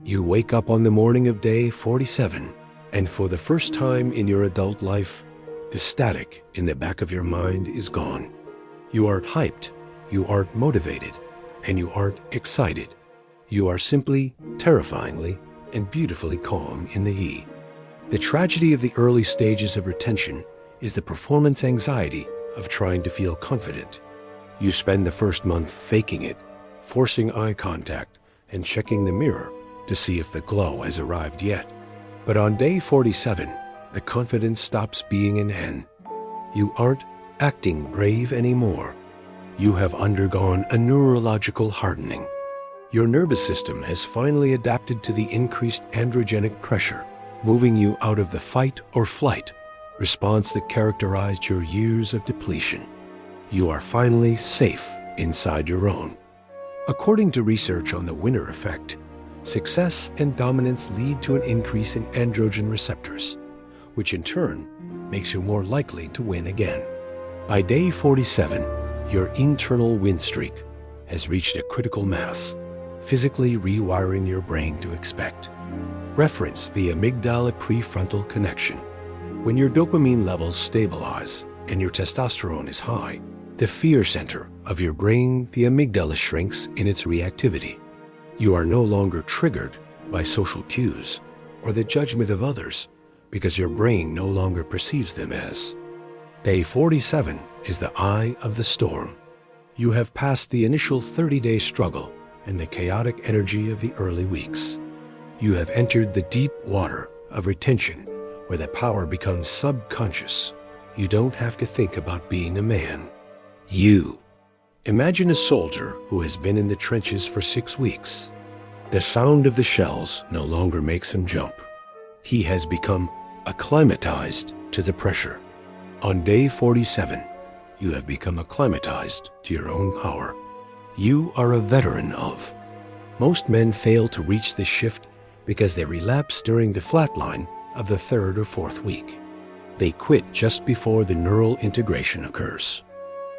You wake up on the morning of day 47, and for the first time in your adult life, the static in the back of your mind is gone. You aren't hyped, you aren't motivated, and you aren't excited. You are simply, terrifyingly, and beautifully calm in the he. The tragedy of the early stages of retention is the performance anxiety of trying to feel confident. You spend the first month faking it, forcing eye contact, and checking the mirror to see if the glow has arrived yet. But on day 47, the confidence stops being an N. You aren't acting brave anymore. You have undergone a neurological hardening. Your nervous system has finally adapted to the increased androgenic pressure, moving you out of the fight or flight response that characterized your years of depletion. You are finally safe inside your own. According to research on the winner effect, success and dominance lead to an increase in androgen receptors, which in turn makes you more likely to win again. By day 47, your internal win streak has reached a critical mass, physically rewiring your brain to expect. Reference the amygdala prefrontal connection. When your dopamine levels stabilize and your testosterone is high, the fear center of your brain, the amygdala, shrinks in its reactivity. You are no longer triggered by social cues or the judgment of others because your brain no longer perceives them as. Day 47 is the eye of the storm. You have passed the initial 30-day struggle and the chaotic energy of the early weeks. You have entered the deep water of retention where the power becomes subconscious. You don't have to think about being a man. You. Imagine a soldier who has been in the trenches for 6 weeks. The sound of the shells no longer makes him jump. He has become acclimatized to the pressure. On day 47, you have become acclimatized to your own power. You are a veteran of. Most men fail to reach this shift because they relapse during the flatline of the 3rd or 4th week. They quit just before the neural integration occurs.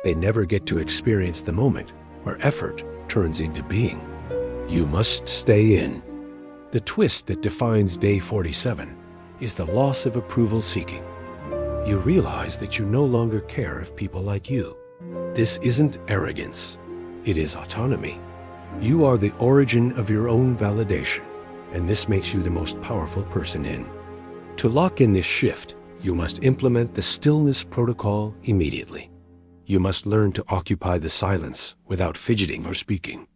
They never get to experience the moment where effort turns into being. You must stay in. The twist that defines day 47 is the loss of approval seeking. You realize that you no longer care if people like you. This isn't arrogance. It is autonomy. You are the origin of your own validation, and this makes you the most powerful person in. To lock in this shift, you must implement the stillness protocol immediately. You must learn to occupy the silence without fidgeting or speaking.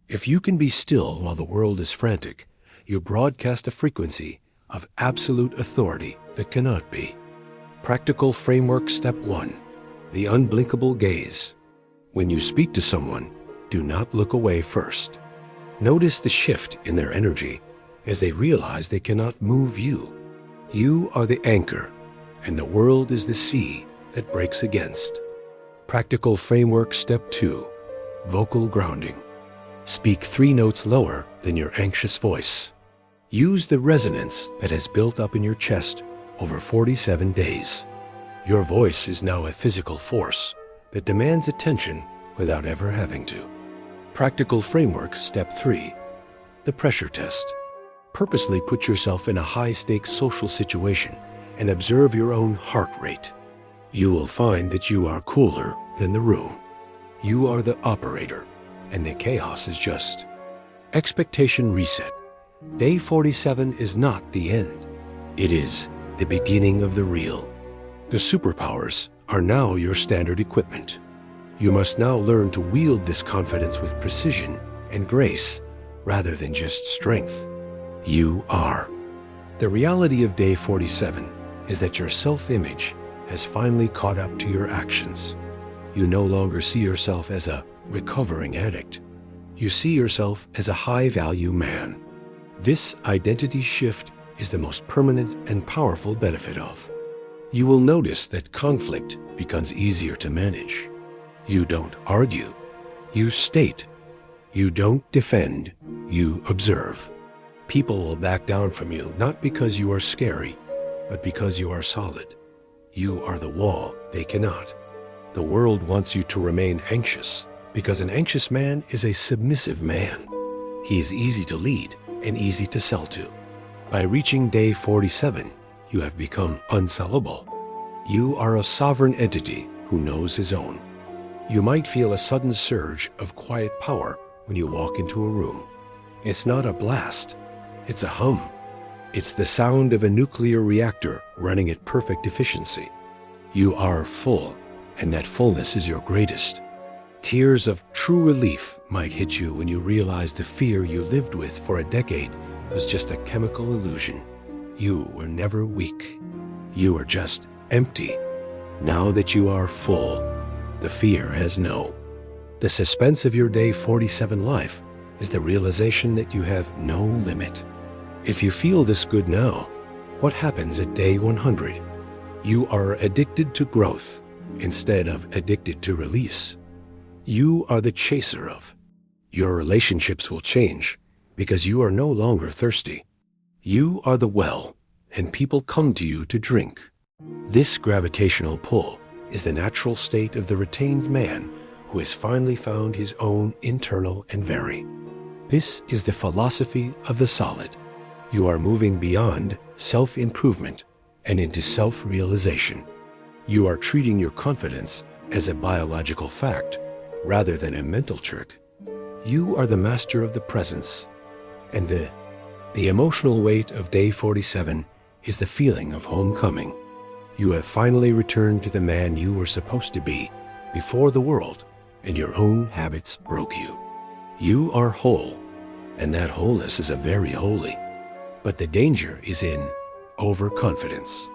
If you can be still while the world is frantic, you broadcast a frequency of absolute authority that cannot be. Practical framework step 1, the unblinkable gaze. When you speak to someone, do not look away first. Notice the shift in their energy as they realize they cannot move you. You are the anchor, and the world is the sea that breaks against. Practical framework step 2, vocal grounding. Speak 3 notes lower than your anxious voice. Use the resonance that has built up in your chest over 47 days. Your voice is now a physical force that demands attention without ever having to. Practical framework step 3, the pressure test. Purposely put yourself in a high-stakes social situation and observe your own heart rate. You will find that you are cooler than the room. You are the operator, and the chaos is just. Expectation reset. Day 47 is not the end. It is the beginning of the real. The superpowers are now your standard equipment. You must now learn to wield this confidence with precision and grace rather than just strength. You are. The reality of day 47 is that your self-image has finally caught up to your actions. You no longer see yourself as a recovering addict. You see yourself as a high-value man. This identity shift is the most permanent and powerful benefit of. You will notice that conflict becomes easier to manage. You don't argue. You state. You don't defend. You observe. People will back down from you not because you are scary, but because you are solid. You are the wall they cannot. The world wants you to remain anxious because an anxious man is a submissive man. He is easy to lead and easy to sell to. By reaching day 47, you have become unsellable. You are a sovereign entity who knows his own. You might feel a sudden surge of quiet power when you walk into a room. It's not a blast, it's a hum. It's the sound of a nuclear reactor running at perfect efficiency. You are full, and that fullness is your greatest. Tears of true relief might hit you when you realize the fear you lived with for a decade was just a chemical illusion. You were never weak. You were just empty. Now that you are full, the fear has no. The suspense of your day 47 life is the realization that you have no limit. If you feel this good now, what happens at day 100? You are addicted to growth instead of addicted to release. You are the chaser of. Your relationships will change because you are no longer thirsty. You are the well, and people come to you to drink. This gravitational pull is the natural state of the retained man who has finally found his own internal and very. This is the philosophy of the solid. You are moving beyond self-improvement and into self-realization. You are treating your confidence as a biological fact rather than a mental trick. You are the master of the presence, and the emotional weight of day 47 is the feeling of homecoming. You have finally returned to the man you were supposed to be before the world and your own habits broke you. You are whole, and that wholeness is a very holy. But the danger is in overconfidence.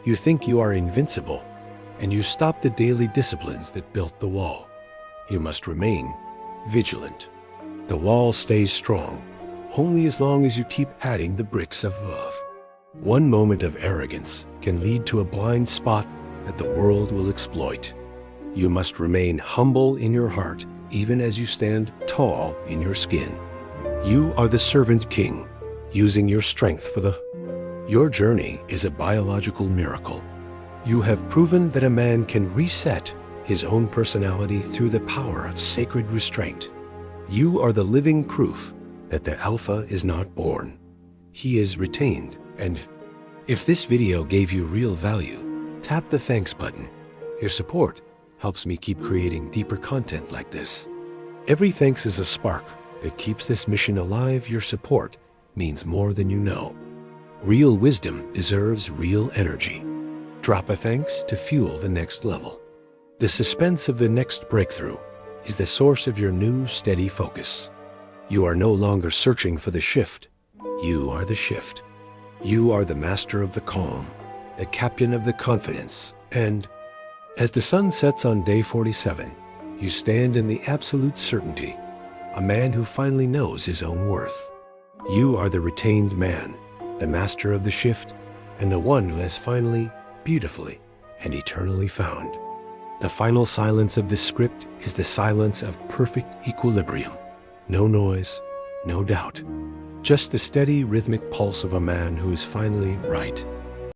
You think you are invincible, and you stop the daily disciplines that built the wall. You must remain vigilant. The wall stays strong only as long as you keep adding the bricks of love. One moment of arrogance can lead to a blind spot that the world will exploit. You must remain humble in your heart even as you stand tall in your skin. You are the servant king, using your strength for the. Your journey is a biological miracle. You have proven that a man can reset his own personality through the power of sacred restraint. You are the living proof that the alpha is not born. He is retained. And if this video gave you real value, tap the thanks button. Your support helps me keep creating deeper content like this. Every thanks is a spark that keeps this mission alive. Your support means more than you know. Real wisdom deserves real energy. Drop a thanks to fuel the next level. The suspense of the next breakthrough is the source of your new steady focus. You are no longer searching for the shift. You are the shift. You are the master of the calm, the captain of the confidence, and as the sun sets on day 47, you stand in the absolute certainty, a man who finally knows his own worth. You are the retained man, the master of the shift, and the one who has finally, beautifully, and eternally found. The final silence of this script is the silence of perfect equilibrium. No noise, no doubt. Just the steady rhythmic pulse of a man who is finally right.